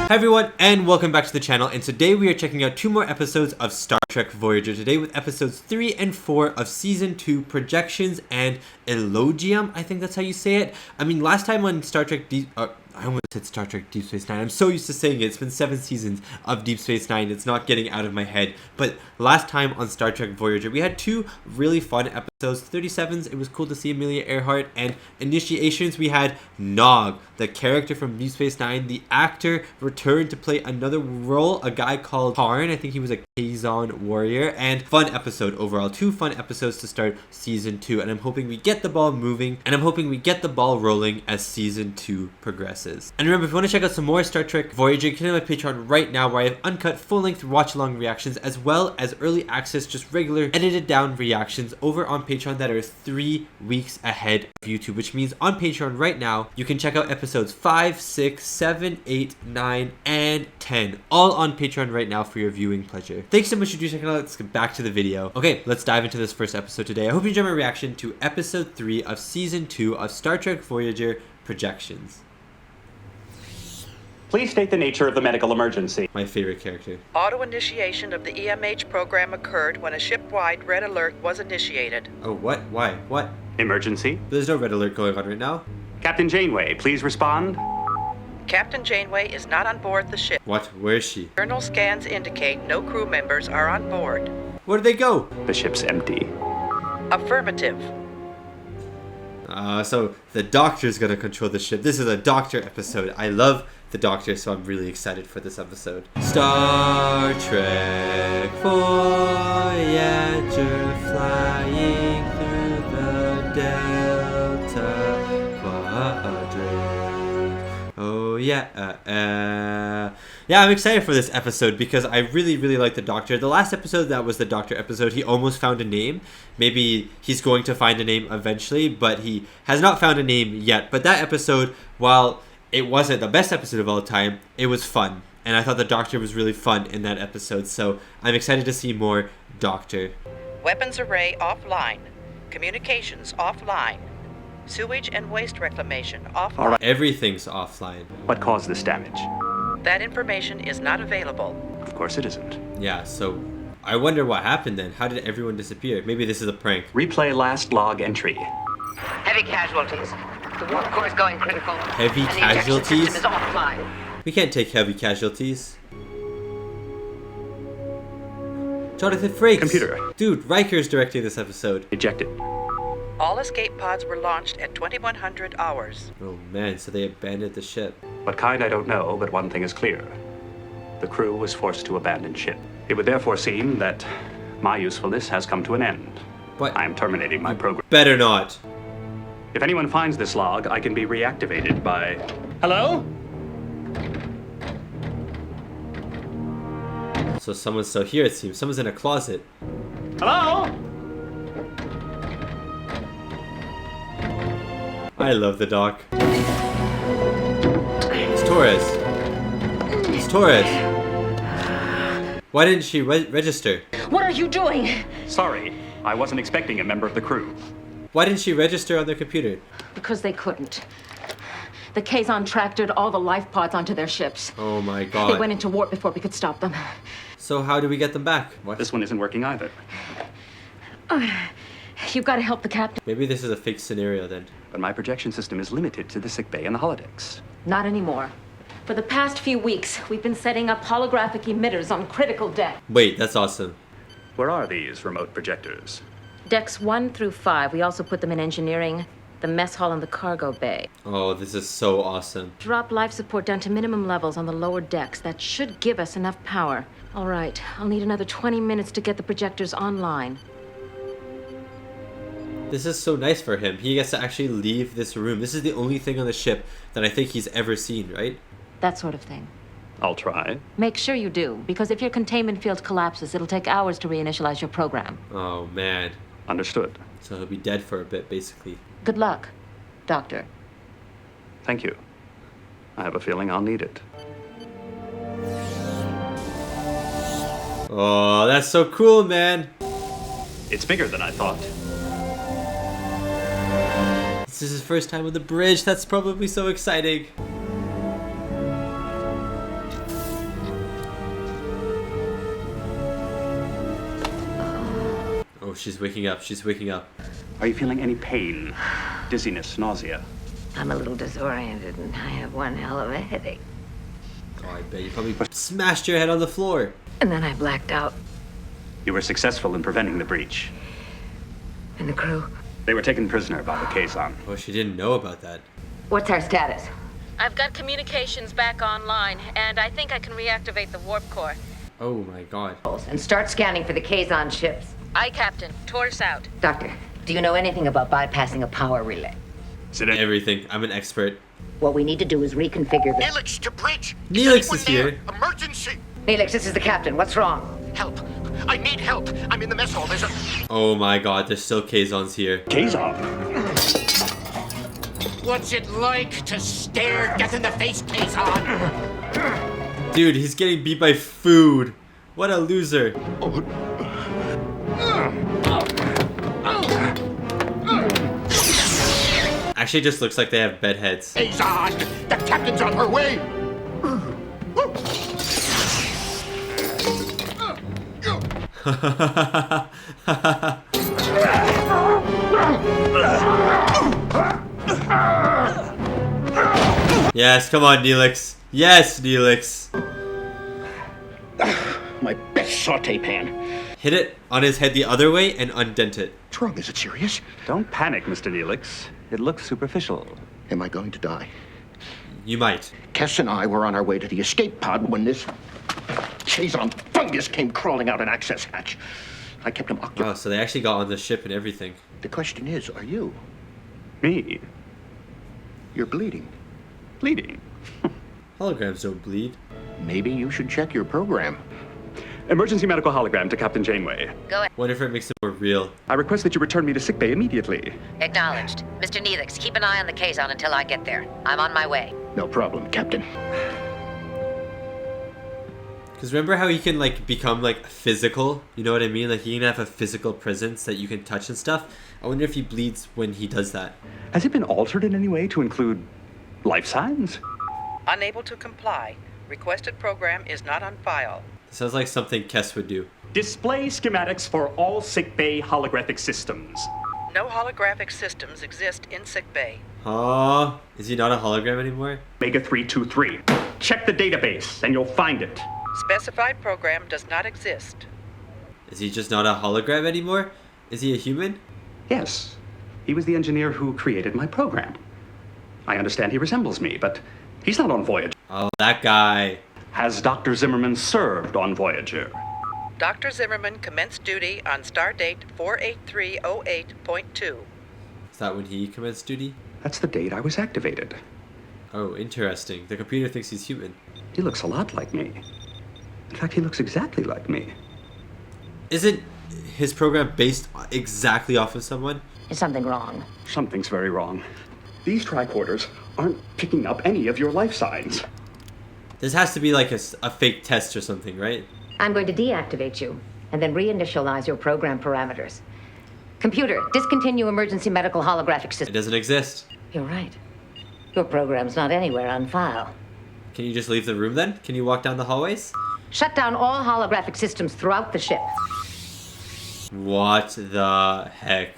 Hi everyone, and welcome back to the channel, and today we are checking out 2 more episodes of Star Trek Voyager, today with episodes 3 and 4 of Season 2, Projections and Elogium, I think that's how you say it. I mean, last time on Star Trek I almost said Star Trek Deep Space Nine. I'm so used to saying it. It's been 7 seasons of Deep Space Nine. It's not getting out of my head. But last time on Star Trek Voyager, we had 2 really fun episodes. 37s, it was cool to see Amelia Earhart. And Initiations, we had Nog, the character from Deep Space Nine. The actor returned to play another role, a guy called Karn. I think he was a Kazon warrior. And fun episode overall. 2 fun episodes to start Season 2. And I'm hoping we get the ball moving. And I'm hoping we get the ball rolling as Season 2 progresses. And remember, if you want to check out some more Star Trek Voyager, you can hit my Patreon right now, where I have uncut, full-length watch-along reactions, as well as early access, just regular, edited-down reactions over on Patreon that are 3 weeks ahead of YouTube, which means on Patreon right now, you can check out episodes 5, 6, 7, 8, 9, and 10, all on Patreon right now for your viewing pleasure. Thanks so much for checking out. Let's get back to the video. Okay, let's dive into this first episode today. I hope you enjoy my reaction to episode 3 of Season 2 of Star Trek Voyager, Projections. Please state the nature of the medical emergency. My favorite character. Auto-initiation of the EMH program occurred when a ship-wide red alert was initiated. Oh, what? Why? What? Emergency? There's no red alert going on right now. Captain Janeway, please respond. Captain Janeway is not on board the ship. What? Where is she? Journal scans indicate no crew members are on board. Where did they go? The ship's empty. Affirmative. So the Doctor's gonna control the ship. This is a Doctor episode. I love the Doctor, so I'm really excited for this episode. Star Trek Voyager, flying through the Delta Quadrant. Oh yeah, yeah, I'm excited for this episode because I really like the Doctor. The last episode, that was the Doctor episode, he almost found a name. Maybe he's going to find a name eventually, but he has not found a name yet. But that episode, while it wasn't the best episode of all time, it was fun. And I thought the Doctor was really fun in that episode, so I'm excited to see more Doctor. Weapons array offline. Communications offline. Sewage and waste reclamation offline. All right. Everything's offline. What caused this damage? That information is not available. Of course it isn't. Yeah, so I wonder what happened then. How did everyone disappear? Maybe this is a prank. Replay last log entry. Heavy casualties. The warp core is going critical. Heavy and the ejection casualties? system is offline. We can't take heavy casualties. Jonathan Frakes! Computer. Dude, Riker's directing this episode. Ejected. All escape pods were launched at 2100 hours. Oh man, so they abandoned the ship. What kind, I don't know, but one thing is clear. The crew was forced to abandon ship. It would therefore seem that my usefulness has come to an end. What? I am terminating my program. Better not. If anyone finds this log, I can be reactivated by... Hello? So someone's still here, it seems. Someone's in a closet. Hello? I love the Doc. It's Torres. It's Torres. Why didn't she register? What are you doing? Sorry, I wasn't expecting a member of the crew. Why didn't she register on their computer? Because they couldn't. The Kazon tractored all the life pods onto their ships. Oh my They god. went into warp before we could stop them. So how do we get them back? What? This one isn't working either. You've got to help the captain. Maybe this is a fake scenario then. But my projection system is limited to the sickbay and the holodecks. Not anymore. For the past few weeks, we've been setting up holographic emitters on critical deck. Wait, that's awesome. Where are these remote projectors? Decks 1 through 5, we also put them in engineering, the mess hall, and the cargo bay. Oh, this is so awesome. Drop life support down to minimum levels on the lower decks. That should give us enough power. All right, I'll need another 20 minutes to get the projectors online. This is so nice for him. He gets to actually leave this room. This is the only thing on the ship that I think he's ever seen, right? That sort of thing. I'll try. Make sure you do, because if your containment field collapses, it'll take hours to reinitialize your program. Oh man. Understood. So he'll be dead for a bit, basically. Good luck, Doctor. Thank you. I have a feeling I'll need it. Oh, that's so cool, man. It's bigger than I thought. This is his first time on the bridge. That's probably so exciting. she's waking up. She's waking up. Are you feeling any pain, dizziness, nausea? I'm a little disoriented and I have one hell of a headache. Oh, I bet you probably smashed your head on the floor. And then I blacked out. You were successful in preventing the breach. And the crew? They were taken prisoner by the Kazon. Oh, she didn't know about that. What's our status? I've got communications back online, and I think I can reactivate the warp core. Oh my god. And start scanning for the Kazon ships. Aye, Captain. Tortoise out. Doctor, do you know anything about bypassing a power relay? Everything. I'm an expert. What we need to do is reconfigure the... Neelix to bridge! Neelix is here. Emergency! Neelix, this is the captain. What's wrong? Help! I need help! I'm in the mess hall. There's a... Oh my god, there's still Kazons here. Kazon? What's it like to stare death in the face, Kazon? Dude, he's getting beat by food. What a loser. Actually, it just looks like they have bed heads. Kazon! The captain's on her way! Yes, come on, Neelix. Yes, Neelix. My best saute pan. Hit it on his head the other way and undent it. What's wrong? Is it serious? Don't panic, Mr. Neelix. It looks superficial. Am I going to die? You might. Tess and I were on our way to the escape pod when this Kazon fungus came crawling out an access hatch. I kept him occupied. Oh, so they actually got on the ship and everything. The question is, are you? Me? You're bleeding. Bleeding? Holograms don't bleed. Maybe you should check your program. Emergency medical hologram to Captain Janeway. Go ahead. What if it makes it more real? I request that you return me to sickbay immediately. Acknowledged. Mr. Neelix, keep an eye on the Kazon until I get there. I'm on my way. No problem, Captain. Because remember how he can, like, become, like, physical? You know what I mean? Like, he can have a physical presence that you can touch and stuff. I wonder if he bleeds when he does that. Has it been altered in any way to include life signs? Unable to comply. Requested program is not on file. Sounds like something Kess would do. Display schematics for all sickbay holographic systems. No holographic systems exist in sickbay. Huh? Is he not a hologram anymore? Omega 323. Check the database and you'll find it. Specified program does not exist. Is he just not a hologram anymore? Is he a human? Yes. He was the engineer who created my program. I understand he resembles me, but he's not on Voyager. Oh, that guy. Has Dr. Zimmerman served on Voyager? Dr. Zimmerman commenced duty on stardate 48308.2. Is that when he commenced duty? That's the date I was activated. Oh, interesting. The computer thinks he's human. He looks a lot like me. In fact, he looks exactly like me. Isn't his program based exactly off of someone? Is something wrong? Something's very wrong. These tricorders aren't picking up any of your life signs. This has to be like a fake test or something, right? I'm going to deactivate you and then reinitialize your program parameters. Computer, discontinue emergency medical holographic It system. doesn't exist. You're right. Your program's not anywhere on file. Can you just leave the room then? Can you walk down the hallways? Shut down all holographic systems throughout the ship. What the heck?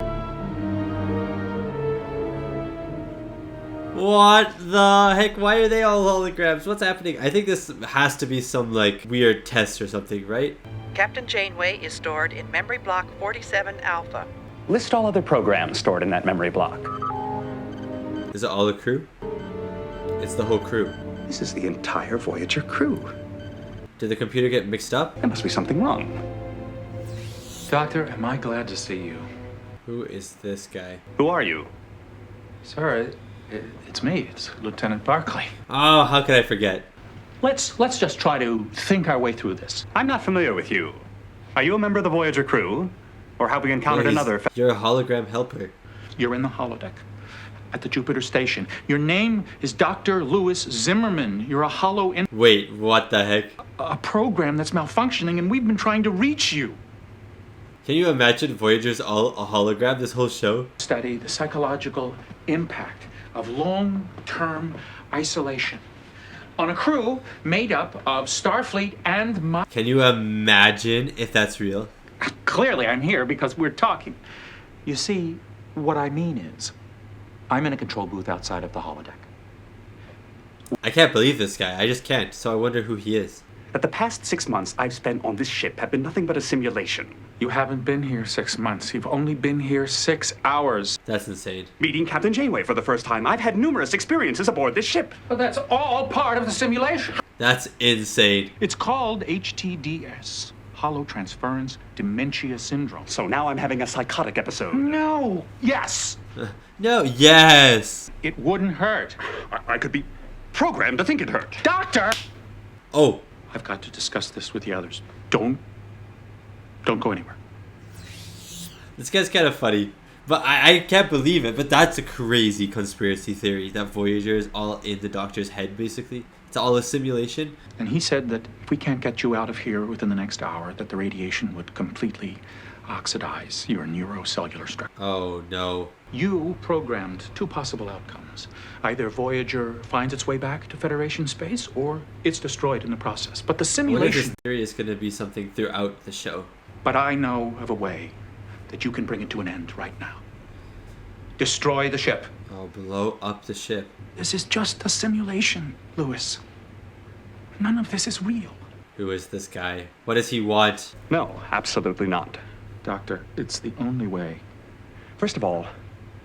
What the heck? Why are they all holograms? What's happening? I think this has to be some, like, weird test or something, right? Captain Janeway is stored in memory block 47 Alpha. List all other programs stored in that memory block. Is it all the crew? It's the whole crew. This is the entire Voyager crew. Did the computer get mixed up? There must be something wrong. Doctor, am I glad to see you? Who is this guy? Who are you? Sir, it's me. It's Lieutenant Barclay. Oh, how could I forget? Let's just try to think our way through this. I'm not familiar with you. Are you a member of the Voyager crew? Or have we encountered Yeah, another... You're a hologram helper. You're in the holodeck at the Jupiter station. Your name is Dr. Louis Zimmerman. You're a Wait, what the heck? a program that's malfunctioning, and we've been trying to reach you. Can you imagine Voyager's all a hologram this whole show? Study the psychological impact of long-term isolation on a crew made up of Starfleet and Can you imagine if that's real? Clearly, I'm here because we're talking. You see, what I mean is, I'm in a control booth outside of the holodeck. I can't believe this guy. I just can't. So I wonder who he is. That the past 6 months I've spent on this ship have been nothing but a simulation. You haven't been here 6 months. You've only been here 6 hours. That's insane. Meeting Captain Janeway for the first time, I've had numerous experiences aboard this ship. But that's all part of the simulation. That's insane. It's called HTDS, Holotransference Dementia Syndrome. So now I'm having a psychotic episode. No. Yes. No, yes. It wouldn't hurt. I could be programmed to think it hurt. Doctor! Oh, I've got to discuss this with the others. Don't go anywhere. this guy's kind of funny. But I can't believe it. But that's a crazy conspiracy theory that Voyager is all in the Doctor's head, basically. It's all a simulation. And he said that if we can't get you out of here within the next hour, that the radiation would completely oxidize your neurocellular structure. Oh, no. You programmed 2 possible outcomes. Either Voyager finds its way back to Federation space, or it's destroyed in the process. But the I wonder if simulation... this theory is going to be something throughout the show. But I know of a way that you can bring it to an end right now. Destroy the ship. Oh, blow up the ship. This is just a simulation, Lewis. None of this is real. Who is this guy? What does he want? No, absolutely not. Doctor, it's the only way. First of all,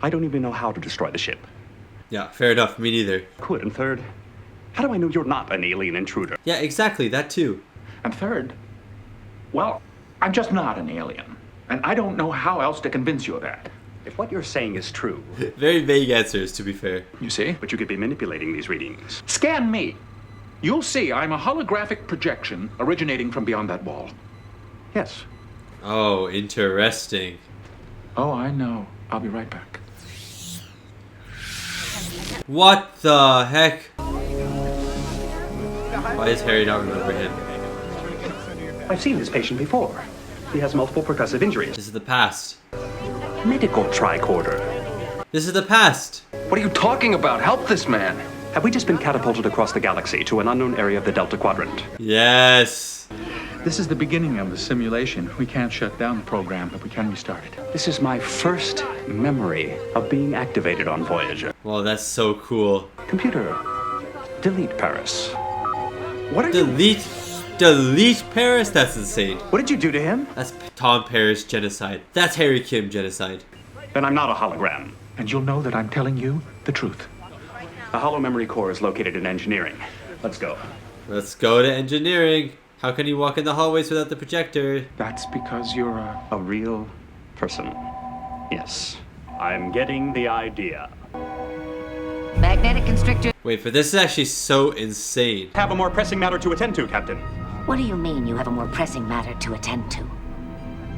I don't even know how to destroy the ship. Yeah, fair enough. Me neither. Could, and third, how do I know you're not an alien intruder? Yeah, exactly. That too. And third, well, I'm just not an alien. And I don't know how else to convince you of that. If what you're saying is true, Very vague answers, to be fair. You see? but you could be manipulating these readings. Scan me. You'll see I'm a holographic projection originating from beyond that wall. Yes. Oh, interesting. Oh, I know. I'll be right back. What the heck? Why does Harry not remember him? I've seen this patient before. He has multiple percussive injuries. This is the past. Medical tricorder. This is the past. What are you talking about? Help this man. Have we just been catapulted across the galaxy to an unknown area of the Delta Quadrant? Yes. This is the beginning of the simulation. We can't shut down the program, but we can restart it. This is my first memory of being activated on Voyager. Well, that's so cool. Computer, delete Paris. What are you... Delete Paris? That's insane. What did you do to him? That's Tom Paris genocide. That's Harry Kim genocide. Then I'm not a hologram. And you'll know that I'm telling you the truth. The hollow memory core is located in engineering. Let's go. Let's go to engineering. How can you walk in the hallways without the projector? That's because you're A real person. Yes. I'm getting the idea. Magnetic constrictor. Wait, but this is actually so insane. Have a more pressing matter to attend to, Captain. What do you mean you have a more pressing matter to attend to?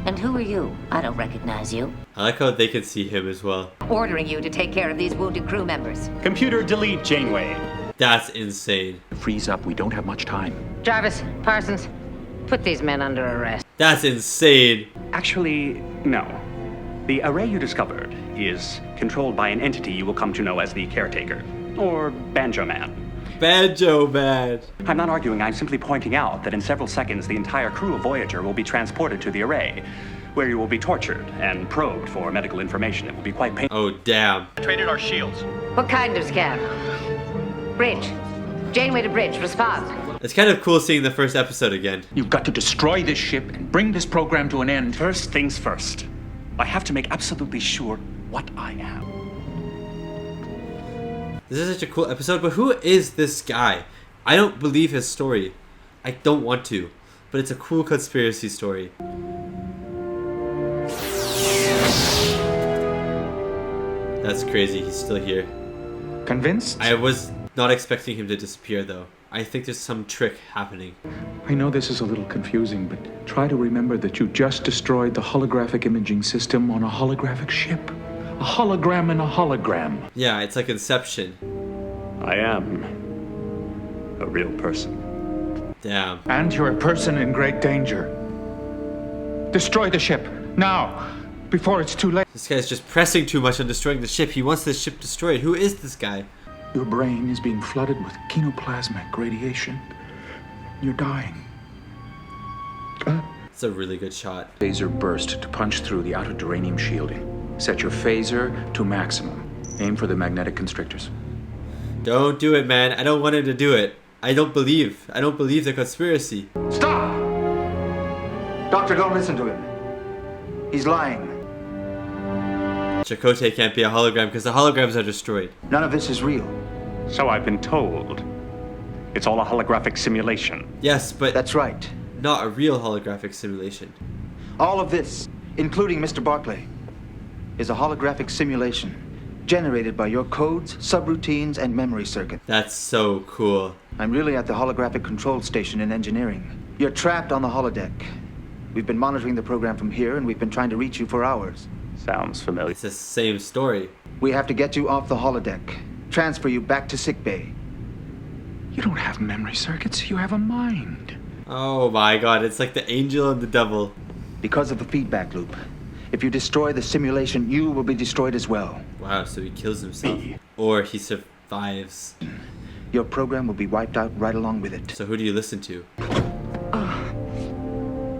And who are you? I don't recognize you. I like how they can see him as well. Ordering you to take care of these wounded crew members. Computer, delete Janeway. That's insane. freeze up. We don't have much time. Jarvis, Parsons, put these men under arrest. That's insane. Actually, no. The array you discovered is controlled by an entity you will come to know as the Caretaker, or Banjo Man. Banjo Man. I'm not arguing, I'm simply pointing out that in several seconds the entire crew of Voyager will be transported to the array, where you will be tortured and probed for medical information. It will be quite painful. Oh, damn. Traded our shields. What kind of scan? Bridge. Janeway to bridge, respond. It's kind of cool seeing the first episode again. You've got to destroy this ship and bring this program to an end. First things first. I have to make absolutely sure what I am. This is such a cool episode, but who is this guy? I don't believe his story. I don't want to, but it's a cool conspiracy story. That's crazy, he's still here. Convinced? I was not expecting him to disappear though. I think there's some trick happening. I know this is a little confusing, but try to remember that you just destroyed the holographic imaging system on a holographic ship. A hologram in a hologram. Yeah, it's like Inception. I am a real person. Damn. And you're a person in great danger. Destroy the ship, now, before it's too late. This guy's just pressing too much on destroying the ship. He wants this ship destroyed. Who is this guy? Your brain is being flooded with kinoplasmic radiation. You're dying. It's a really good shot. Phaser burst to punch through the outer duranium shielding. Set your phaser to maximum. Aim for the magnetic constrictors. Don't do it, man. I don't want him to do it. I don't believe the conspiracy. Stop! Doctor, don't listen to him. He's lying. Chakotay can't be a hologram because the holograms are destroyed. None of this is real. So I've been told. It's all a holographic simulation. Yes, but That's right. not a real holographic simulation. All of this, including Mr. Barclay, is a holographic simulation generated by your codes, subroutines, and memory circuit. That's so cool. I'm really at the holographic control station in engineering. You're trapped on the holodeck. We've been monitoring the program from here, and we've been trying to reach you for hours. Sounds familiar. It's the same story. We have to get you off the holodeck, transfer you back to sickbay. You don't have memory circuits, you have a mind. Oh my god, it's like the angel and the devil. Because of the feedback loop. If you destroy the simulation, you will be destroyed as well. Wow, so he kills himself. Or he survives. Your program will be wiped out right along with it. So who do you listen to?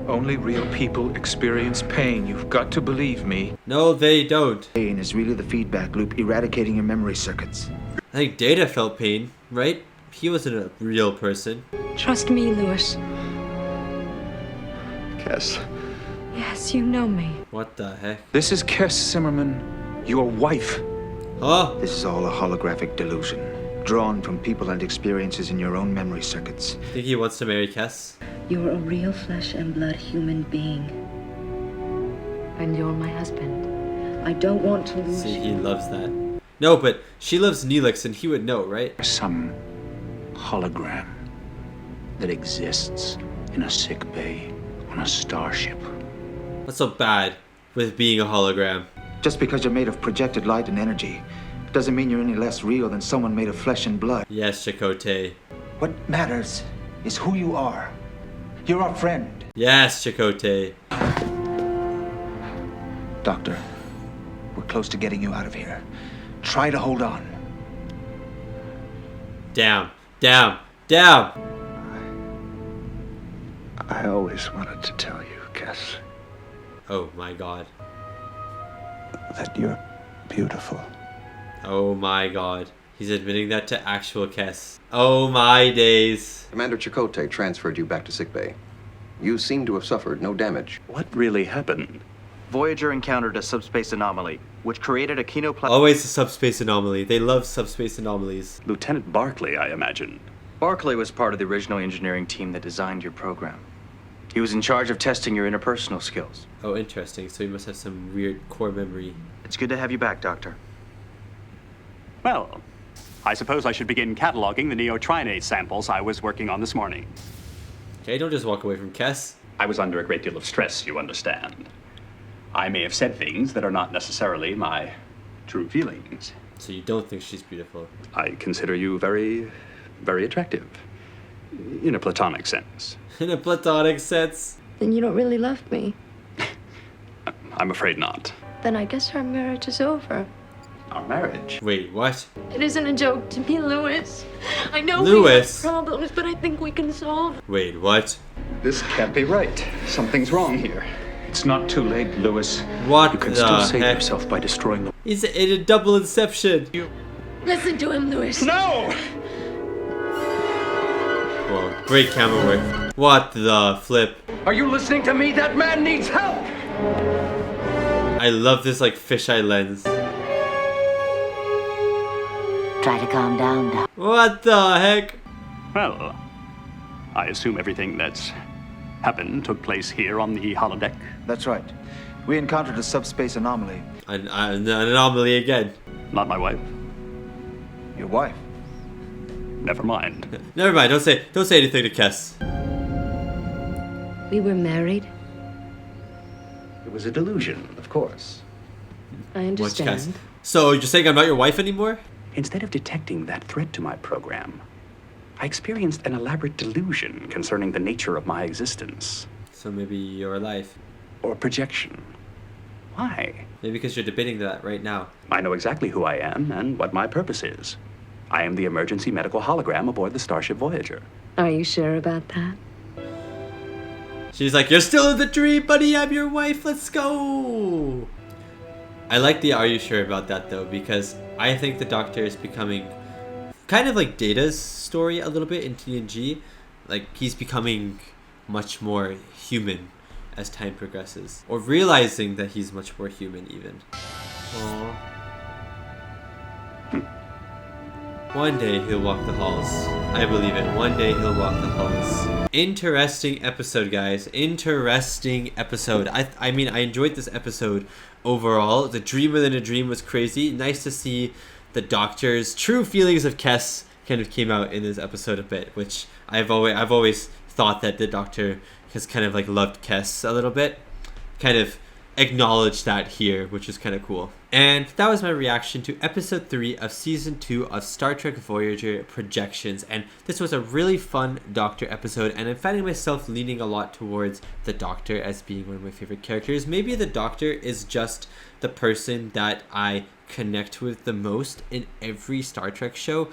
Only real people experience pain. You've got to believe me. No, they don't. Pain is really the feedback loop eradicating your memory circuits. I think Data felt pain, right? He wasn't a real person. Trust me, Lewis. Cass. Yes, you know me. What the heck? This is Kess Zimmerman, your wife. Oh, This is all a holographic delusion, drawn from people and experiences in your own memory circuits. I think he wants to marry Kess. You're a real flesh and blood human being. And you're my husband. I don't want to lose See, you. he loves that. No, but she loves Neelix and he would know, right? Some hologram that exists in a sick bay on a starship. What's so bad with being a hologram? Just because you're made of projected light and energy doesn't mean you're any less real than someone made of flesh and blood. Yes, Chakotay. What matters is who you are. You're our friend. Yes, Chakotay. Doctor, we're close to getting you out of here. Try to hold on. Down, down, down. I always wanted to tell you, Cass, Oh my god. that you're beautiful. Oh my god. He's admitting that to actual Kess. Oh my days. Commander Chakotay transferred you back to sickbay. You seem to have suffered no damage. What really happened? Voyager encountered a subspace anomaly, which created a kinoplasm. Always a subspace anomaly. They love subspace anomalies. Lieutenant Barclay, I imagine. Barclay was part of the original engineering team that designed your program. He was in charge of testing your interpersonal skills. Oh, interesting. So he must have some weird core memory. It's good to have you back, Doctor. Well, I suppose I should begin cataloging the neotrinase samples I was working on this morning. Okay, don't just walk away from Kess. I was under a great deal of stress, you understand. I may have said things that are not necessarily my true feelings. So you don't think she's beautiful? I consider you very, very attractive. In a platonic sense. In a platonic sense? Then you don't really love me. I'm afraid not. Then I guess our marriage is over. Our marriage? Wait, what? It isn't a joke to me, Lewis. I know Lewis? we have problems, but I think we can solve. Wait, what? This can't be right. Something's wrong here. It's not too late, Lewis. What You can the still save heck? yourself by destroying the... He's in a double inception. Listen to him, Lewis. No! Whoa, great camera work. What the flip? Are you listening to me? That man needs help! I love this like fisheye lens. Try to calm down, Doc. What the heck? Well, I assume everything that's happened took place here on the holodeck. That's right. We encountered a subspace anomaly. An anomaly again. Not my wife. Your wife? Never mind. Never mind. Don't say anything to Kess. We were married. It was a delusion, of course. I What's Kess? understand. So you're saying I'm not your wife anymore? Instead of detecting that threat to my program, I experienced an elaborate delusion concerning the nature of my existence. So maybe your life. Or projection. Why? Maybe because you're debating that right now. I know exactly who I am and what my purpose is. I am the emergency medical hologram aboard the starship Voyager. Are you sure about that? She's like, you're still in the dream, buddy. I'm your wife. Let's go. I like the "are you sure" about that though, because I think the Doctor is becoming kind of like Data's story a little bit in TNG. Like, he's becoming much more human as time progresses, or realizing that he's much more human even. Aww. One day he'll walk the halls. I believe it. One day he'll walk the halls. Interesting episode, guys. Interesting episode. I mean, I enjoyed this episode overall. The dream within a dream was crazy. Nice to see the Doctor's true feelings of Kes kind of came out in this episode a bit, which I've always thought that the Doctor has kind of like loved Kes a little bit. Kind of acknowledged that here, which is kind of cool. And that was my reaction to episode 3 of season 2 of Star Trek Voyager Projections. And this was a really fun Doctor episode, and I'm finding myself leaning a lot towards the Doctor as being one of my favorite characters. Maybe the Doctor is just the person that I connect with the most in every Star Trek show.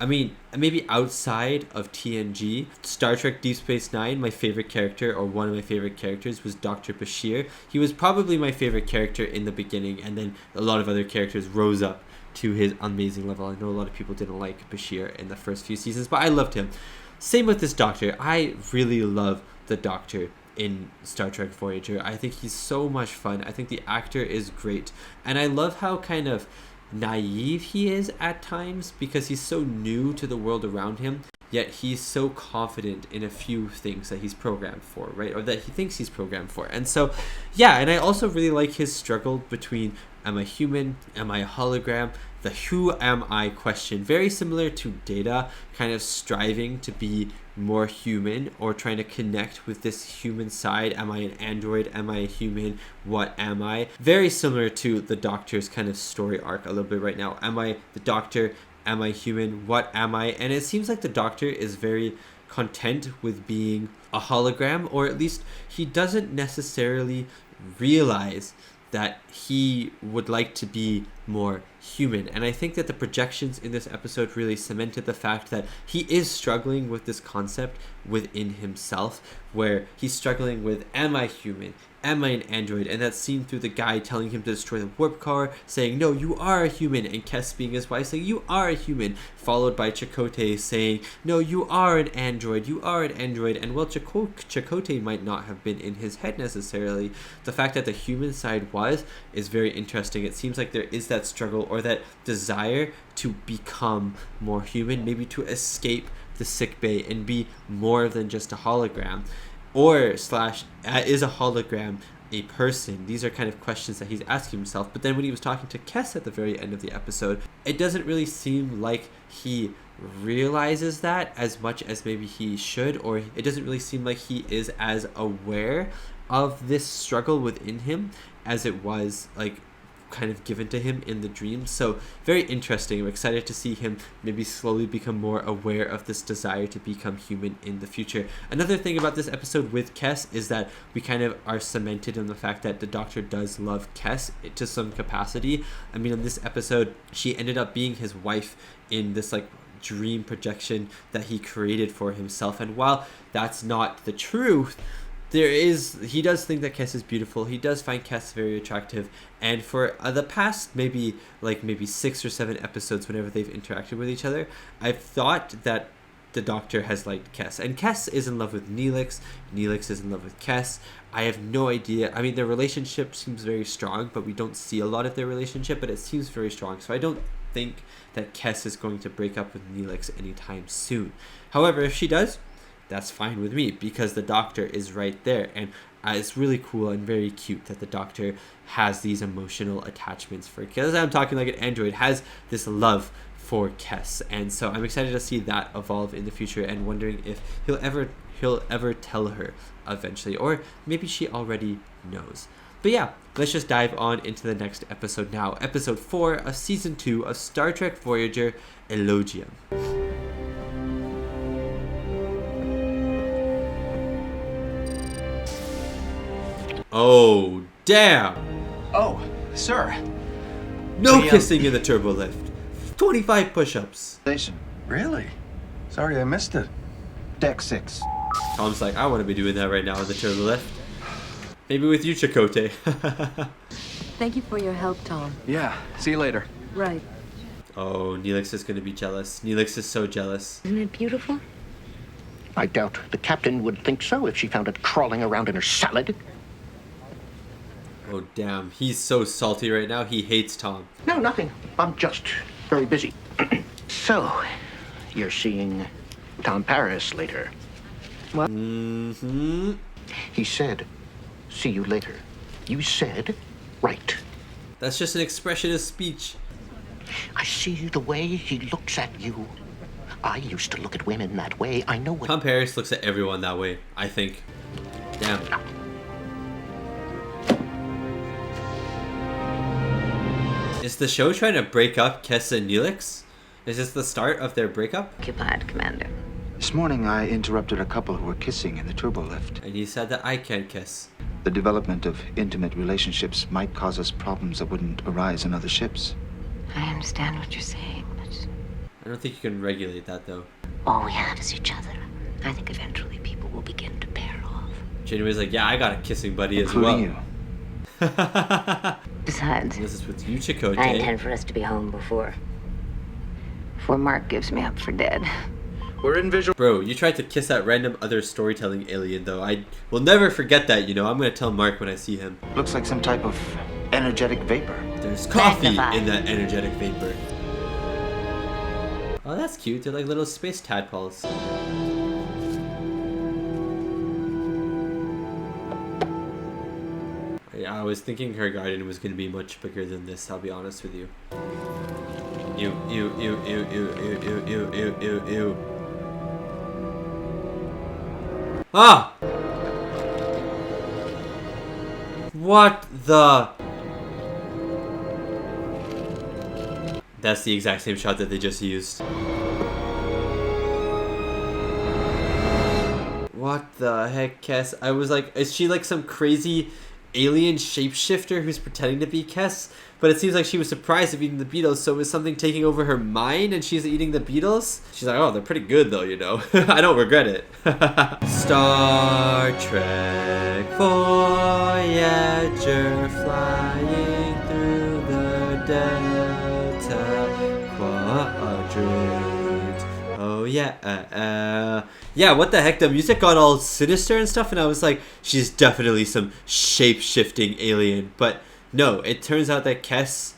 I mean, maybe outside of TNG, Star Trek Deep Space Nine, my favorite character, or one of my favorite characters, was Dr. Bashir. He was probably my favorite character in the beginning, and then a lot of other characters rose up to his amazing level. I know a lot of people didn't like Bashir in the first few seasons, but I loved him. Same with this Doctor. I really love the Doctor in Star Trek Voyager. I think he's so much fun. I think the actor is great. And I love how kind of naive he is at times, because he's so new to the world around him, yet he's so confident in a few things that he's programmed for, right? Or that he thinks he's programmed for. And so, yeah, and I also really like his struggle between, am I human? Am I a hologram? The who am I question. Very similar to Data, kind of striving to be more human, or trying to connect with this human side. Am I an android? Am I a human? What am I? Very similar to the Doctor's kind of story arc a little bit right now. Am I the Doctor? Am I human? What am I? And it seems like the Doctor is very content with being a hologram, or at least he doesn't necessarily realize that he would like to be more human. And I think that the projections in this episode really cemented the fact that he is struggling with this concept within himself, where he's struggling with, am I human? Am I an android? And that's seen through the guy telling him to destroy the warp car, saying, no, you are a human, and Kes being his wife saying, you are a human, followed by Chakotay saying, no, you are an android, you are an android. And while Chakotay might not have been in his head necessarily, the fact that the human side is very interesting. It seems like there is that struggle, or that desire to become more human, maybe to escape the sickbay and be more than just a hologram. Or slash, is a hologram a person? These are kind of questions that he's asking himself. But then when he was talking to Kes at the very end of the episode, it doesn't really seem like he realizes that as much as maybe he should, or it doesn't really seem like he is as aware of this struggle within him as it was like kind of given to him in the dream. So very interesting. I'm excited to see him maybe slowly become more aware of this desire to become human in the future. Another thing about this episode with Kes is that we kind of are cemented in the fact that the Doctor does love Kes to some capacity. I mean, in this episode, she ended up being his wife in this like dream projection that he created for himself. And while that's not the truth, he does think that Kes is beautiful. He does find Kes very attractive, and for the past maybe 6 or 7 episodes, whenever they've interacted with each other, I've thought that the Doctor has liked Kes, and Kes is in love with Neelix. Neelix is in love with Kes. I have no idea. I mean, their relationship seems very strong, but we don't see a lot of their relationship, but it seems very strong. So I don't think that Kes is going to break up with Neelix anytime soon. However, if she does, that's fine with me, because the Doctor is right there. And it's really cool and very cute that the Doctor has these emotional attachments for Kes. I'm talking like an android, has this love for Kes. And so I'm excited to see that evolve in the future, and wondering if he'll ever tell her eventually, or maybe she already knows. But yeah, let's just dive on into the next episode now. Episode 4 of Season 2 of Star Trek Voyager, Elogium. Oh, damn! Oh, sir. No kissing in the turbo lift. 25 push-ups. Station. Really? Sorry I missed it. Deck 6. Tom's like, I want to be doing that right now in the turbo lift. Maybe with you, Chakotay. Thank you for your help, Tom. Yeah, see you later. Right. Oh, Neelix is going to be jealous. Neelix is so jealous. Isn't it beautiful? I doubt the captain would think so if she found it crawling around in her salad. Oh, damn. He's so salty right now. He hates Tom. No, nothing. I'm just very busy. So, you're seeing Tom Paris later. What? Mm-hmm. He said, see you later. You said, right. That's just an expression of speech. I see the way he looks at you. I used to look at women that way. I know what... Tom Paris looks at everyone that way, I think. Damn. Is the show trying to break up Kes and Neelix? Is this the start of their breakup? Occupied, Commander. This morning, I interrupted a couple who were kissing in the turbo lift. And he said that I can't kiss. The development of intimate relationships might cause us problems that wouldn't arise in other ships. I understand what you're saying, but I don't think you can regulate that, though. all we have is each other. I think eventually people will begin to pair off. Janeway's like, yeah, I got a kissing buddy as Including well. you. Besides, This is with you, Chakotay. I intend for us to be home before Mark gives me up for dead. We're in visual. Bro, you tried to kiss that random other storytelling alien, though. I will never forget that, you know. I'm going to tell Mark when I see him. Looks like some type of energetic vapor. There's coffee Magnified. in that energetic vapor. Oh, that's cute. They're like little space tadpoles. Yeah, I was thinking her garden was going to be much bigger than this, I'll be honest with you. Ew, ew, ew, ew, ew, ew, ew, ew, ew, ew, ew. Ah! What the... That's the exact same shot that they just used. What the heck, Kes? I was like, is she like some crazy alien shapeshifter who's pretending to be Kes? But it seems like she was surprised of eating the beetles, so is something taking over her mind and she's eating the beetles? She's like, oh, they're pretty good though, you know. I don't regret it. Star Trek Voyager flying through the Delta Quadrant. Oh yeah, yeah, what the heck? The music got all sinister and stuff, and I was like, she's definitely some shape-shifting alien. But no, it turns out that Kes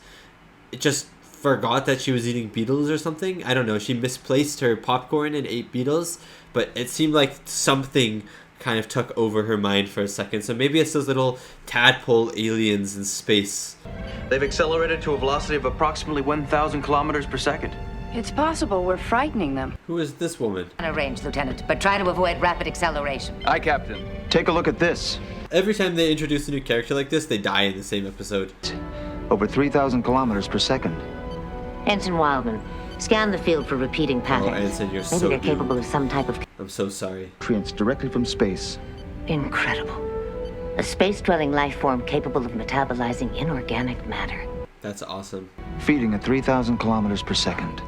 just forgot that she was eating beetles or something. I don't know. She misplaced her popcorn and ate beetles, but it seemed like something kind of took over her mind for a second. So maybe it's those little tadpole aliens in space. They've accelerated to a velocity of approximately 1,000 kilometers per second. It's possible we're frightening them. Who is this woman? On a range, Lieutenant, but try to avoid rapid acceleration. Aye, Captain. Take a look at this. Every time they introduce a new character like this, they die in the same episode. Over 3,000 kilometers per second. Ensign Wildman, scan the field for repeating patterns. Oh, Ensign, you're Maybe so they're doomed. capable of some type of... I'm so sorry. Nutrients directly from space. Incredible. A space-dwelling life form capable of metabolizing inorganic matter. That's awesome. Feeding at 3,000 kilometers per second.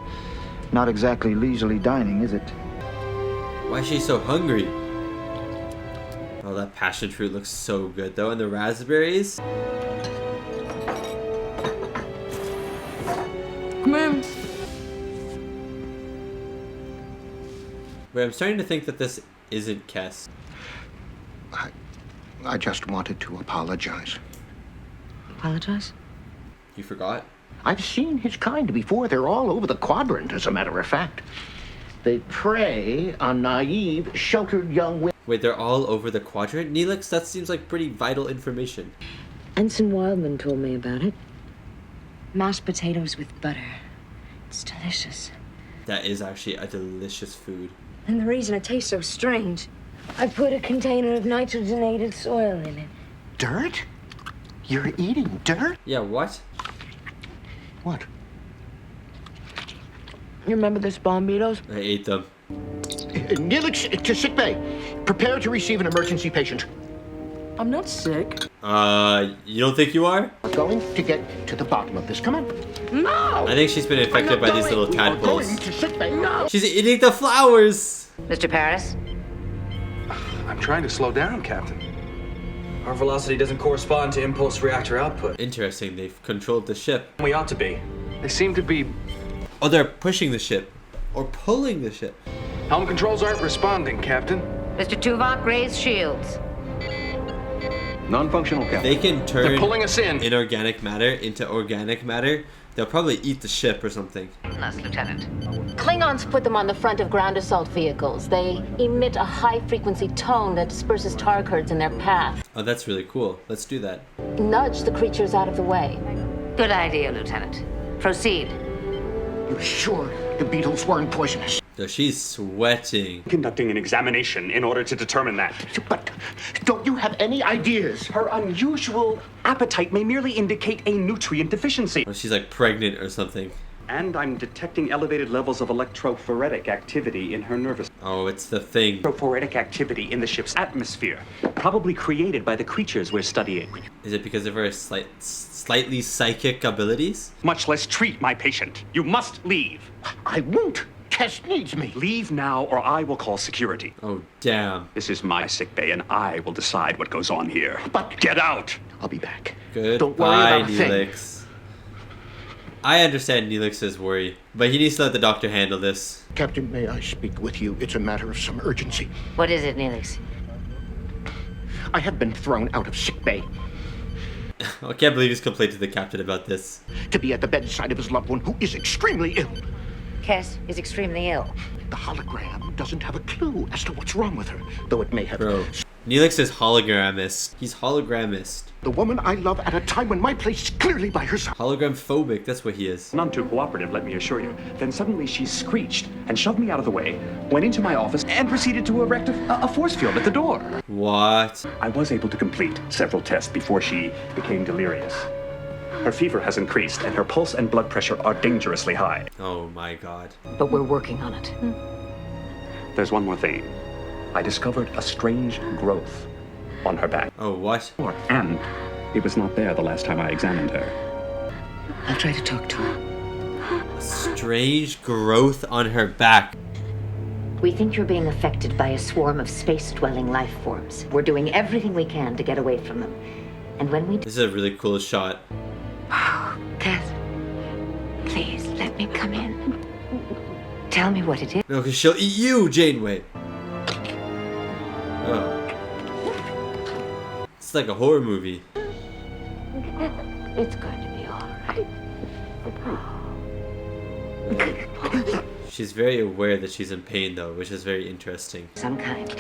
Not exactly leisurely dining, is it? Why is she so hungry? Oh, that passion fruit looks so good though, and the raspberries. Come in. Wait, I'm starting to think that this isn't Kes. I just wanted to apologize. Apologize? You forgot? I've seen his kind before. They're all over the quadrant, as a matter of fact. They prey on naive, sheltered young women. Wait, they're all over the quadrant? Neelix, that seems like pretty vital information. Ensign Wildman told me about it. Mashed potatoes with butter. It's delicious. That is actually a delicious food. And the reason it tastes so strange, I put a container of nitrogenated soil in it. Dirt? You're eating dirt? Yeah, what? What? You remember the spawn beetles? I ate them. Neelix, to sick bay. Prepare to receive an emergency patient. I'm not sick. You don't think you are? We're going to get to the bottom of this. Come on. No! I think she's been infected by these little We're tadpoles. going to sick bay. No! She's eating the flowers! Mr. Paris? I'm trying to slow down, Captain. Our velocity doesn't correspond to impulse reactor output. Interesting, they've controlled the ship. We ought to be. They seem to be... Oh, they're pushing the ship. Or pulling the ship. Helm controls aren't responding, Captain. Mr. Tuvok, raise shields. Non-functional, Captain. They can turn They're pulling us in. inorganic matter into organic matter. They'll probably eat the ship or something. Yes, Lieutenant. Klingons put them on the front of ground assault vehicles. They emit a high-frequency tone that disperses tar curds in their path. Oh, that's really cool. Let's do that. Nudge the creatures out of the way. Good idea, Lieutenant. Proceed. You're sure the beetles weren't poisonous? So she's sweating. Conducting an examination in order to determine that. But don't you have any ideas? Her unusual appetite may merely indicate a nutrient deficiency. Or she's like pregnant or something. And I'm detecting elevated levels of electrophoretic activity in her nervous. Oh, it's the thing. Electrophoretic activity in the ship's atmosphere, probably created by the creatures we're studying. Is it because of her slightly psychic abilities? Much less treat my patient. You must leave. I won't. Tess needs me. Leave now or I will call security. Oh, damn. This is my sickbay and I will decide what goes on here. But get out! I'll be back. Goodbye, Don't worry about a thing. Neelix. I understand Neelix's worry, but he needs to let the doctor handle this. Captain, may I speak with you? It's a matter of some urgency. What is it, Neelix? I have been thrown out of sickbay. I can't believe he's complained to the captain about this. To be at the bedside of his loved one who is extremely ill. Cass is extremely ill. The hologram doesn't have a clue as to what's wrong with her, though it may have... Bro, Neelix is hologrammist. He's hologrammist. The woman I love at a time when my place is clearly by her side. Hologram phobic, that's what he is. None too cooperative, let me assure you. Then suddenly she screeched and shoved me out of the way, went into my office, and proceeded to erect a force field at the door. What? I was able to complete several tests before she became delirious. Her fever has increased, and her pulse and blood pressure are dangerously high. Oh my god. But we're working on it. There's one more thing. I discovered a strange growth on her back. Oh, what? And it was not there the last time I examined her. I'll try to talk to her. A strange growth on her back. We think you're being affected by a swarm of space-dwelling life forms. We're doing everything we can to get away from them. And when we... This is a really cool shot. Cass, please let me come in. Tell me what it is. No, because she'll eat you, Janeway. Oh. It's like a horror movie. It's going to be all right. She's very aware that she's in pain, though, which is very interesting. Some kind.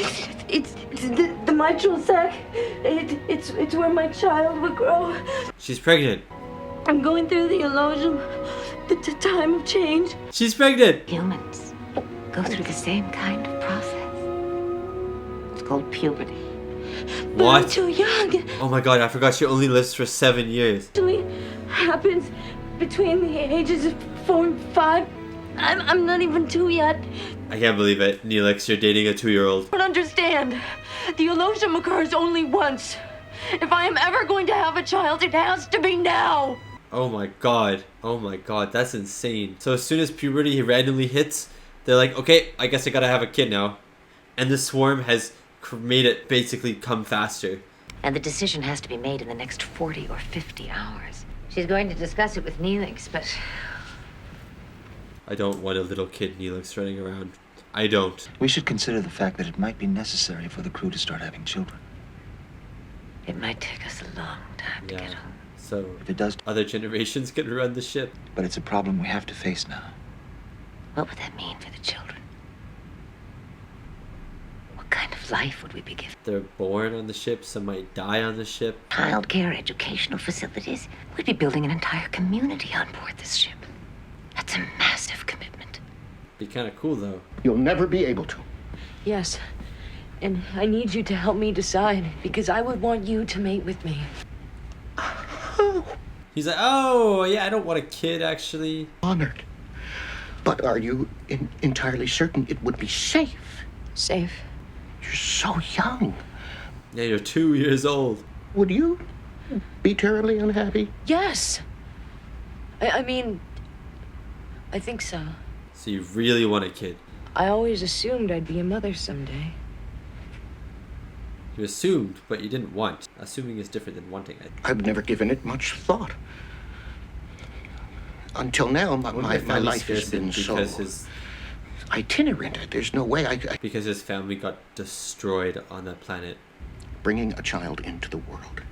It's the mitral sac. It's where my child would grow. She's pregnant. I'm going through the Elogium, the time of change. She's pregnant. Humans go through the same kind of process. It's called puberty. But I'm What? too young. Oh my god, I forgot she only lives for 7 years. It usually happens between the ages of 4 and 5. I'm not even 2 yet. I can't believe it. Neelix, you're dating a 2-year-old. I don't understand. The Elogium occurs only once. If I am ever going to have a child, it has to be now. Oh my god. Oh my god, that's insane. So as soon as puberty randomly hits, they're like, okay, I guess I gotta have a kid now. And the swarm has made it basically come faster. And the decision has to be made in the next 40 or 50 hours. She's going to discuss it with Neelix, but... I don't want a little kid Neelix running around. I don't. We should consider the fact that it might be necessary for the crew to start having children. It might take us a long time to get home. So, If it does, other generations can run the ship. but it's a problem we have to face now. What would that mean for the children? What kind of life would we be given? They're born on the ship, some might die on the ship. Childcare, educational facilities. We'd be building an entire community on board this ship. That's a massive commitment. Be kind of cool, though. You'll never be able to. Yes. And I need you to help me decide, because I would want you to mate with me. He's like, oh, yeah, I don't want a kid, actually. Honored. But are you entirely certain it would be safe? Safe. You're so young. Yeah, you're 2 years old. Would you be terribly unhappy? Yes. I mean, I think so. So you really want a kid. I always assumed I'd be a mother someday. You assumed, but you didn't want. Assuming is different than wanting it. I've never given it much thought. Until now, my life has been so itinerant. There's no way I... Because his family got destroyed on that planet. Bringing a child into the world.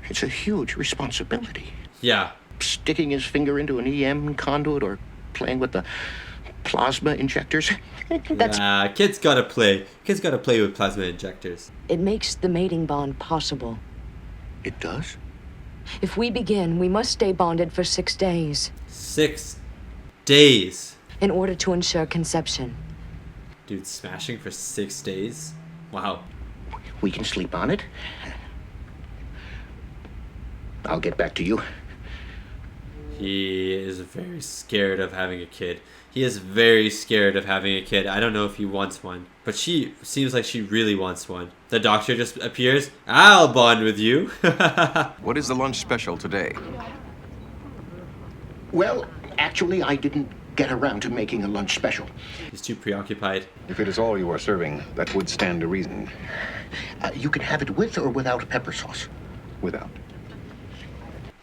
It's a huge responsibility. Yeah. Sticking his finger into an EM conduit or playing with the plasma injectors. Kids gotta play. Kids gotta play with plasma injectors. It makes the mating bond possible. It does? If we begin, we must stay bonded for 6 days. 6 days? In order to ensure conception. Dude, smashing for 6 days? Wow. We can sleep on it. I'll get back to you. He is very scared of having a kid. He is very scared of having a kid. I don't know if he wants one, but she seems like she really wants one. The doctor just appears. I'll bond with you. What is the lunch special today? Well, actually, I didn't get around to making a lunch special. He's too preoccupied. If it is all you are serving, that would stand to reason. You can have it with or without pepper sauce. Without.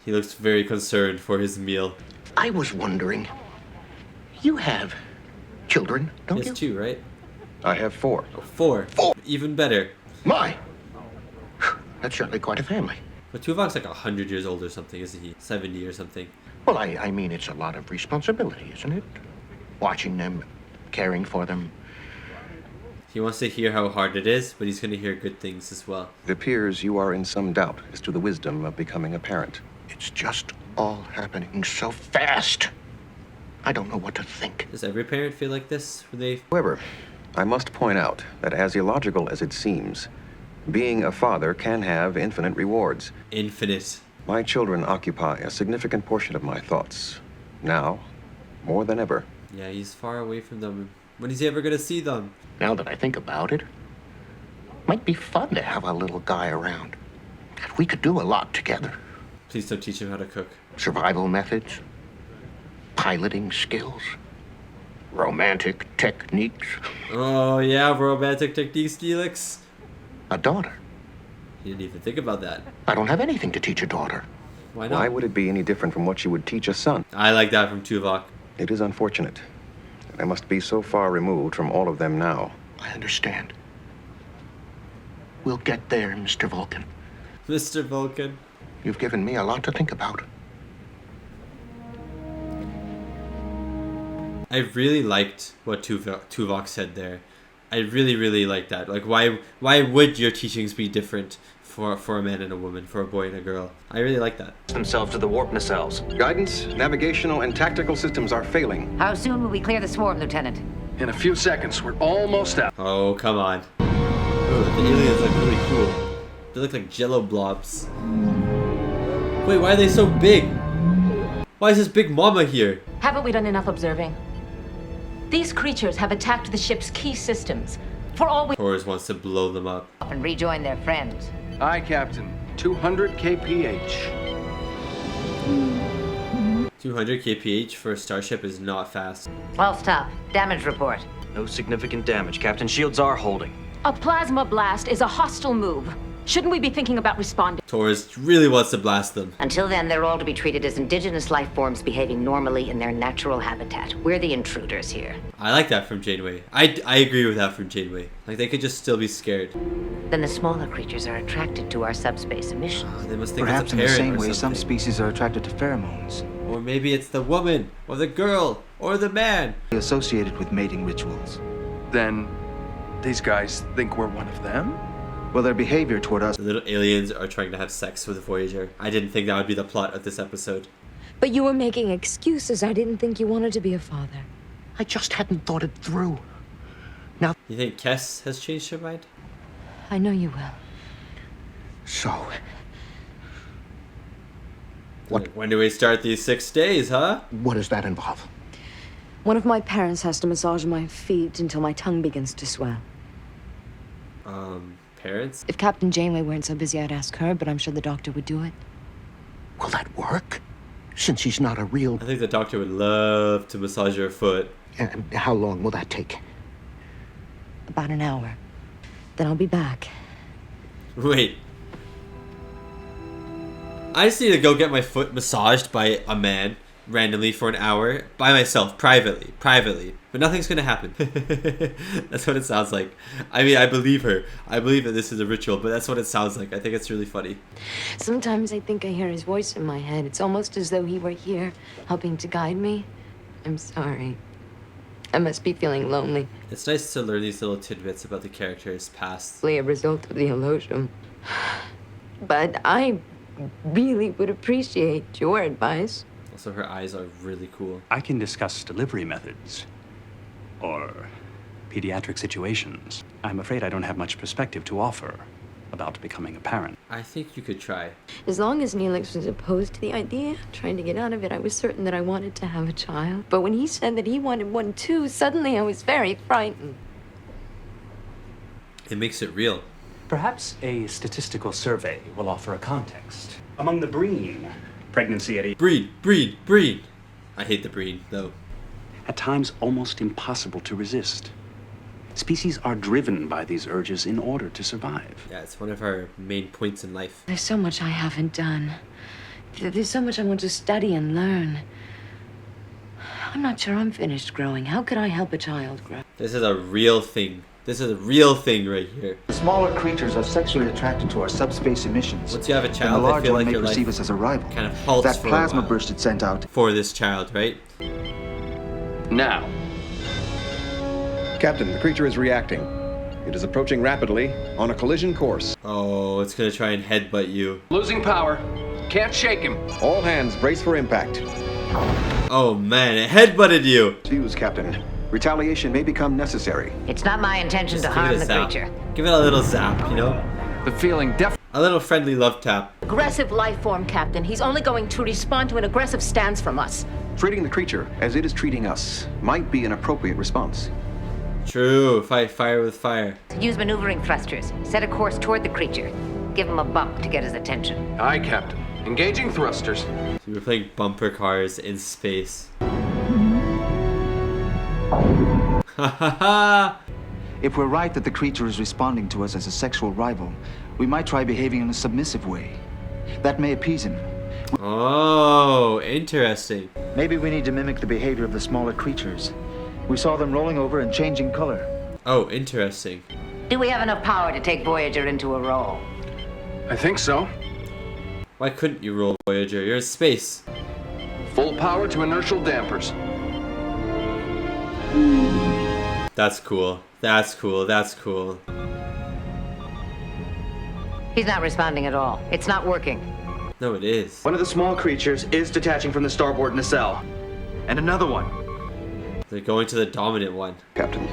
He looks very concerned for his meal. I was wondering, you have children, don't you? He has 2, right? I have 4. Oh, 4. 4. Even better. My! That's certainly quite a family. But Tuvok's like 100 years old or something, isn't he? 70 or something. Well, I mean, it's a lot of responsibility, isn't it? Watching them, caring for them. He wants to hear how hard it is, but he's going to hear good things as well. It appears you are in some doubt as to the wisdom of becoming a parent. It's just all happening so fast. I don't know what to think. Does every parent feel like this when they... However, I must point out that as illogical as it seems, being a father can have infinite rewards. Infinite. My children occupy a significant portion of my thoughts. Now, more than ever. Yeah, he's far away from them. When is he ever going to see them? Now that I think about it, might be fun to have a little guy around. We could do a lot together. Please don't teach him how to cook. Survival methods, piloting skills, romantic techniques. Oh, yeah, romantic techniques, Felix. A daughter. You didn't even think about that. I don't have anything to teach a daughter. Why not? Why would it be any different from what you would teach a son? I like that from Tuvok. It is unfortunate. I must be so far removed from all of them now. I understand. We'll get there, Mr. Vulcan. Mr. Vulcan. You've given me a lot to think about. I really liked what Tuvok said there. I really, really liked that. Like, why would your teachings be different for a man and a woman, for a boy and a girl? I really like that. Themselves to the warp nacelles. Guidance, navigational, and tactical systems are failing. How soon will we clear the swarm, Lieutenant? In a few seconds. We're almost out. Oh, come on. Ooh, the aliens look really cool. They look like jello blobs. Wait, why are they so big? Why is this big mama here? Haven't we done enough observing? These creatures have attacked the ship's key systems. For all we... Torres wants to blow them up. And rejoin their friends. Aye, Captain. 200 kph. 200 kph for a starship is not fast. 12 stop. Damage report. No significant damage. Captain, shields are holding. A plasma blast is a hostile move. Shouldn't we be thinking about responding? Torres really wants to blast them. Until then, they're all to be treated as indigenous life forms behaving normally in their natural habitat. We're the intruders here. I like that from Janeway. I agree with that from Janeway. Like, they could just still be scared. Then the smaller creatures are attracted to our subspace emissions. They must think Perhaps it's a in the parent same or way some something. species are attracted to pheromones. Or maybe it's the woman, or the girl, or the man. Associated with mating rituals. Then these guys think we're one of them? Well, their behavior toward us... The little aliens are trying to have sex with Voyager. I didn't think that would be the plot of this episode. But you were making excuses. I didn't think you wanted to be a father. I just hadn't thought it through. Now... You think Kess has changed her mind? I know you will. So... When do we start these 6 days, huh? What does that involve? One of my parents has to massage my feet until my tongue begins to swell. Parents? If Captain Janeway weren't so busy, I'd ask her, but I'm sure the doctor would do it. Will that work? Since he's not a real... I think the doctor would love to massage your foot. How long will that take? About an hour. Then I'll be back. Wait. I just need to go get my foot massaged by a man randomly for an hour by myself, privately, but nothing's gonna happen. That's what it sounds like. I mean, I believe her. I believe that this is a ritual, but that's what it sounds like. I think it's really funny. Sometimes I think I hear his voice in my head. It's almost as though he were here, helping to guide me. I'm sorry. I must be feeling lonely. It's nice to learn these little tidbits about the character's past. A result of the Elogium. But I really would appreciate your advice. Also, her eyes are really cool. I can discuss delivery methods or pediatric situations. I'm afraid I don't have much perspective to offer about becoming a parent. I think you could try. As long as Neelix was opposed to the idea, trying to get out of it, I was certain that I wanted to have a child. But when he said that he wanted one too, suddenly I was very frightened. It makes it real. Perhaps a statistical survey will offer a context. Among the Breen, pregnancy at a... Breed! I hate the breed, though. At times almost impossible to resist. Species are driven by these urges in order to survive. Yeah, it's one of our main points in life. There's so much I haven't done. There's so much I want to study and learn. I'm not sure I'm finished growing. How could I help a child grow? This is a real thing. This is a real thing right here. The smaller creatures are sexually attracted to our subspace emissions. Once you have a And the child, I large feel one like may your perceive life us as a rival. kind of halts That for plasma a while burst it sent out. for this child, right? Now. Captain, the creature is reacting. It is approaching rapidly on a collision course. Oh, it's gonna try and headbutt you. Losing power. Can't shake him. All hands brace for impact. Oh man, it headbutted you! Fuse, Captain. Retaliation may become necessary. It's not my intention to Give harm it a the zap. creature. Give it a little zap, you know? The feeling A little friendly love tap. Aggressive life form, Captain. He's only going to respond to an aggressive stance from us. Treating the creature as it is treating us might be an appropriate response. True. Fight fire with fire. Use maneuvering thrusters. Set a course toward the creature. Give him a bump to get his attention. Aye, Captain. Engaging thrusters. So we're playing bumper cars in space. If we're right that the creature is responding to us as a sexual rival, we might try behaving in a submissive way. That may appease him. Oh, interesting. Maybe we need to mimic the behavior of the smaller creatures. We saw them rolling over and changing color. Oh, interesting. Do we have enough power to take Voyager into a roll? I think so. Why couldn't you roll Voyager? You're in space. Full power to inertial dampers. That's cool. That's cool. That's cool. He's not responding at all. It's not working. No, it is. One of the small creatures is detaching from the starboard nacelle. And another one. They're going to the dominant one. Captain.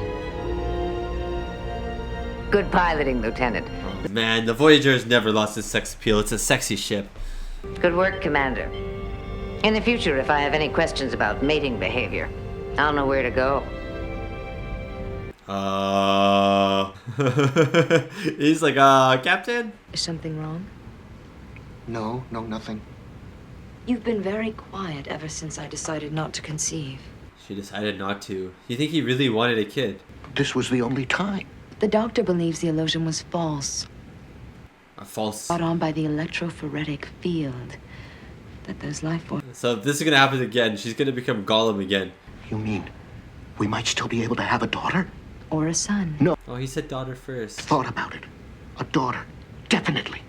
Good piloting, Lieutenant. Oh, man, the Voyager's never lost its sex appeal. It's a sexy ship. Good work, Commander. In the future, if I have any questions about mating behavior, I'll know where to go. He's like, Captain? Is something wrong? No, nothing. You've been very quiet ever since I decided not to conceive. She decided not to. You think he really wanted a kid? This was the only time. The doctor believes the illusion was false. A false. Brought on by the electrophoretic field that those life forms. So if this is gonna happen again, she's gonna become Gollum again. You mean we might still be able to have a daughter? Or a son. No. Oh, he said daughter first. Thought about it. A daughter. Definitely.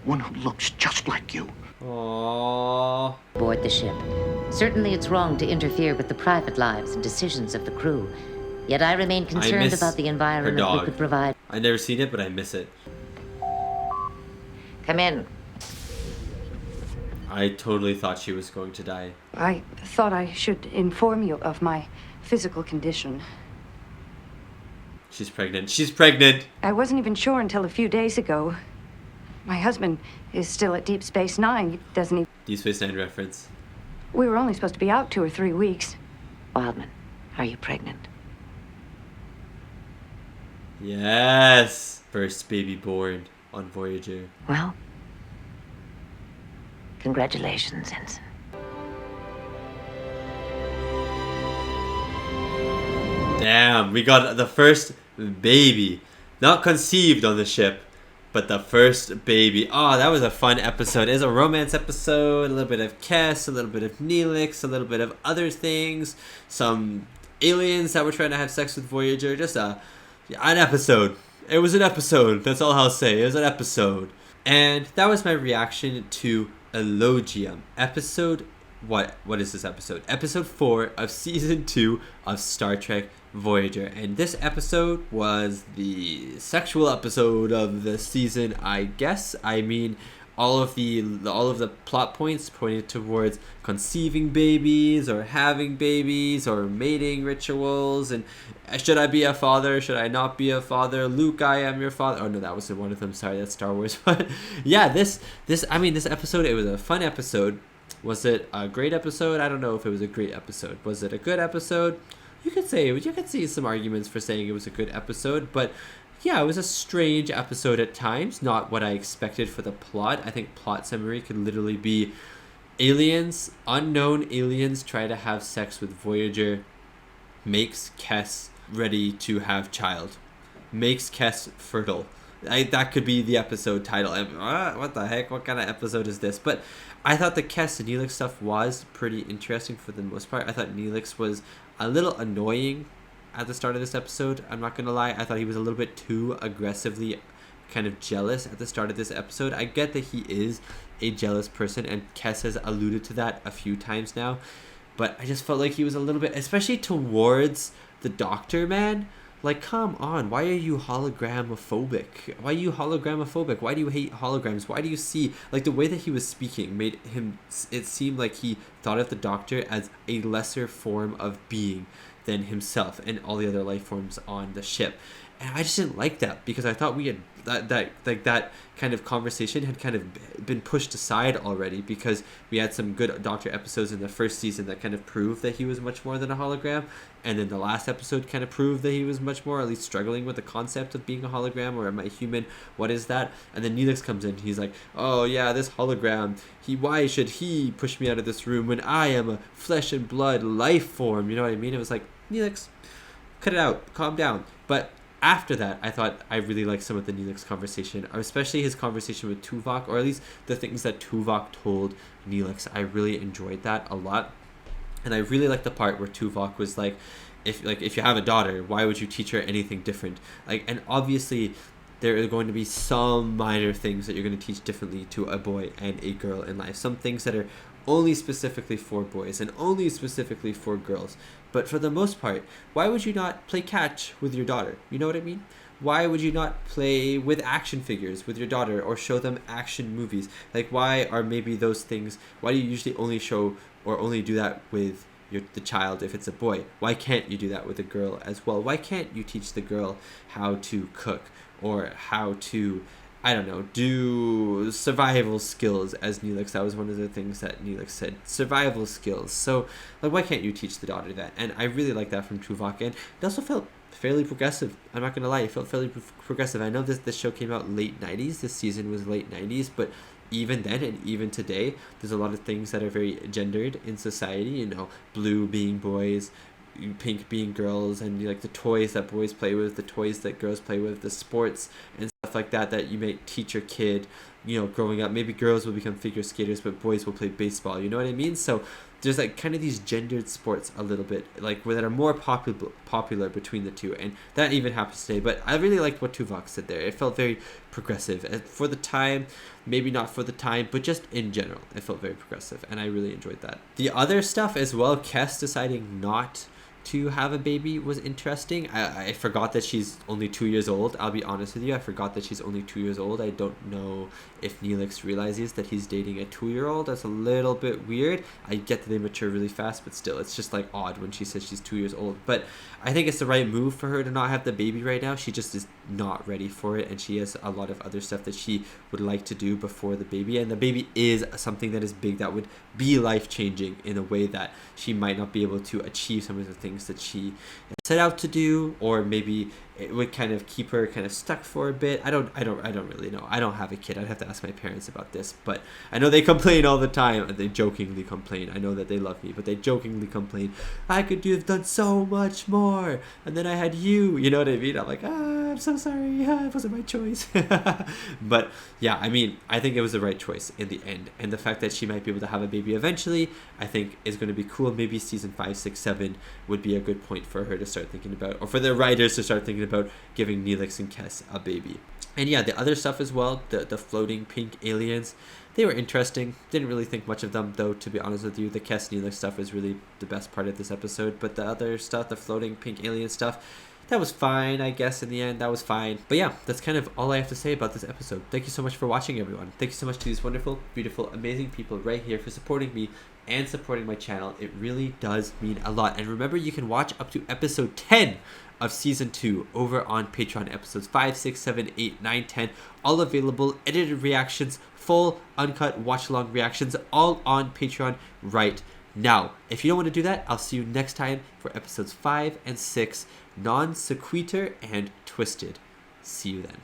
One who looks just like you. Aww. Board the ship. Certainly it's wrong to interfere with the private lives and decisions of the crew. Yet I remain concerned about the environment we could provide. I never seen it, but I miss it. Come in. I totally thought she was going to die. I thought I should inform you of my physical condition. She's pregnant. She's pregnant! I wasn't even sure until a few days ago. My husband is still at Deep Space Nine, doesn't he? Deep Space Nine reference. We were only supposed to be out 2 or 3 weeks. Wildman, are you pregnant? Yes! First baby born on Voyager. Well, congratulations, Ensign. Damn, we got the first baby. Not conceived on the ship, but the first baby. Oh, that was a fun episode. It's a romance episode. A little bit of Kes, a little bit of Neelix, a little bit of other things. Some aliens that were trying to have sex with Voyager. Just an episode. It was an episode. That's all I'll say. It was an episode. And that was my reaction to Elogium. Episode... What is this episode? Episode 4 of Season 2 of Star Trek Voyager. And this episode was the sexual episode of the season, I guess. I mean, all of the plot points pointed towards conceiving babies or having babies or mating rituals and should I be a father, should I not be a father, Luke, I am your father. Oh no, that wasn't one of them, sorry, that's Star Wars. But yeah, this episode, it was a fun episode. Was it a great episode? I don't know if it was a great episode. Was it a good episode? You could see some arguments for saying it was a good episode, but yeah, it was a strange episode at times. Not what I expected for the plot. I think plot summary could literally be unknown aliens try to have sex with Voyager, makes Kes ready to have child, makes Kes fertile. That could be the episode title. What the heck? What kind of episode is this? But I thought the Kes and Neelix stuff was pretty interesting for the most part. I thought Neelix was a little annoying at the start of this episode. I'm not going to lie. I thought he was a little bit too aggressively kind of jealous at the start of this episode. I get that he is a jealous person, and Kes has alluded to that a few times now. But I just felt like he was a little bit, especially towards the Doctor, man. Like, come on, why are you hologramophobic? Why do you hate holograms? Why do you see, like, the way that he was speaking made it seemed like he thought of the Doctor as a lesser form of being than himself and all the other life forms on the ship. And I just didn't like that, because I thought we had that kind of conversation had kind of been pushed aside already, because we had some good Doctor episodes in the first season that kind of proved that he was much more than a hologram, and then the last episode kind of proved that he was much more, at least struggling with the concept of being a hologram, or am I human, what is that? And then Neelix comes in, he's like, oh yeah, this hologram, why should he push me out of this room when I am a flesh and blood life form, you know what I mean? It was like, Neelix, cut it out, calm down. But after that, I thought I really liked some of the Neelix conversation, especially his conversation with Tuvok, or at least the things that Tuvok told Neelix. I really enjoyed that a lot. And I really liked the part where Tuvok was like, if you have a daughter, why would you teach her anything different? Like, and obviously there are going to be some minor things that you're going to teach differently to a boy and a girl in life. Some things that are only specifically for boys and only specifically for girls. But for the most part, why would you not play catch with your daughter? You know what I mean? Why would you not play with action figures with your daughter, or show them action movies? Like, why are maybe those things, why do you usually only show or only do that with the child if it's a boy? Why can't you do that with a girl as well? Why can't you teach the girl how to cook, or how to, I don't know, do survival skills as Neelix? That was one of the things that Neelix said, survival skills. So, like, why can't you teach the daughter that? And I really like that from Tuvok, and it also felt fairly progressive. I'm not gonna lie, it felt fairly progressive. I know this show came out late 90s, this season was late 90s, but even then and even today, there's a lot of things that are very gendered in society, you know, blue being boys, pink being girls, and like the toys that boys play with, the toys that girls play with, the sports and stuff like that you may teach your kid, you know, growing up. Maybe girls will become figure skaters, but boys will play baseball, you know what I mean? So there's like kind of these gendered sports a little bit, like that are more popular between the two, and that even happens today. But I really liked what Tuvok said there. It felt very progressive, and for the time, maybe not for the time, but just in general, it felt very progressive, and I really enjoyed that. The other stuff as well, Kes deciding not to have a baby was interesting. I forgot that she's only 2 years old. I'll be honest with you, I forgot that she's only 2 years old. I don't know if Neelix realizes that he's dating a 2-year-old. That's a little bit weird. I get that they mature really fast, but still, it's just like odd when she says she's 2 years old. But I think it's the right move for her to not have the baby right now. She just is not ready for it, and she has a lot of other stuff that she would like to do before the baby, and the baby is something that is big, that would be life-changing in a way that she might not be able to achieve some of the things that she set out to do, or maybe it would kind of keep her kind of stuck for a bit. I don't really know. I don't have a kid. I'd have to ask my parents about this, but I know they complain all the time, and they jokingly complain. I know that they love me, but they jokingly complain, I could have done so much more, and then I had you know what I mean? I'm like, I'm so sorry. It wasn't my choice. But yeah, I mean, I think it was the right choice in the end. And the fact that she might be able to have a baby eventually, I think is going to be cool. Maybe season 5, 6, 7 would be a good point for her to start thinking about, or for the writers to start thinking about giving Neelix and Kes a baby. And yeah, the other stuff as well, the floating pink aliens, they were interesting. Didn't really think much of them, though, to be honest with you. The Kes Neelix stuff was really the best part of this episode. But the other stuff, the floating pink alien stuff, that was fine, I guess, in the end. That was fine. But yeah, that's kind of all I have to say about this episode. Thank you so much for watching, everyone. Thank you so much to these wonderful, beautiful, amazing people right here for supporting me and supporting my channel. It really does mean a lot. And remember, you can watch up to episode 10 of season 2 over on Patreon. Episodes 5, 6, 7, 8, 9, 10, all available, edited reactions, full uncut watch along reactions, all on Patreon right now. If you don't want to do that, I'll see you next time for episodes 5 and 6, Non Sequitur and Twisted. See you then.